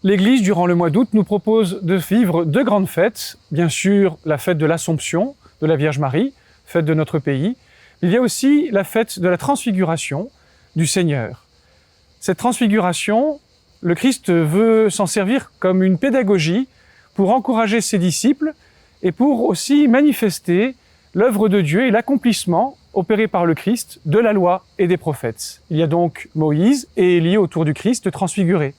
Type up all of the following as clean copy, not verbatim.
L'Église, durant le mois d'août, nous propose de vivre deux grandes fêtes. Bien sûr, la fête de l'Assomption de la Vierge Marie, fête de notre pays. Il y a aussi la fête de la Transfiguration du Seigneur. Cette transfiguration, le Christ veut s'en servir comme une pédagogie pour encourager ses disciples et pour aussi manifester l'œuvre de Dieu et l'accomplissement opéré par le Christ de la loi et des prophètes. Il y a donc Moïse et Élie autour du Christ transfiguré.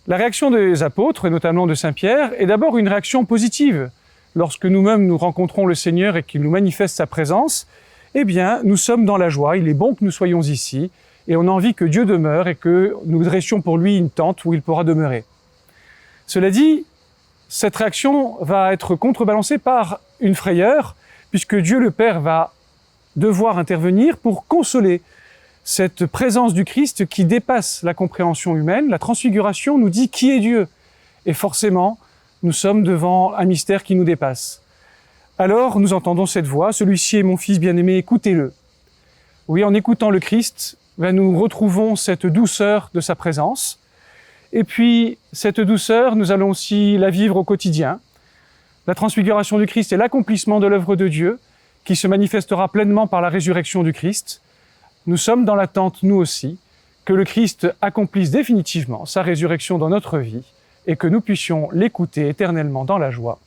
La réaction des apôtres, et notamment de Saint Pierre, est d'abord une réaction positive. Lorsque nous-mêmes nous rencontrons le Seigneur et qu'il nous manifeste sa présence, eh bien, nous sommes dans la joie, il est bon que nous soyons ici, et on a envie que Dieu demeure et que nous dressions pour lui une tente où il pourra demeurer. Cela dit, cette réaction va être contrebalancée par une frayeur, puisque Dieu le Père va devoir intervenir pour consoler cette présence du Christ qui dépasse la compréhension humaine. La transfiguration nous dit qui est Dieu. Et forcément, nous sommes devant un mystère qui nous dépasse. Alors, nous entendons cette voix, « Celui-ci est mon Fils bien-aimé, écoutez-le ». Oui, en écoutant le Christ, nous retrouvons cette douceur de sa présence. Et puis, cette douceur, nous allons aussi la vivre au quotidien. La transfiguration du Christ est l'accomplissement de l'œuvre de Dieu, qui se manifestera pleinement par la résurrection du Christ. Nous sommes dans l'attente, nous aussi, que le Christ accomplisse définitivement sa résurrection dans notre vie et que nous puissions l'écouter éternellement dans la joie.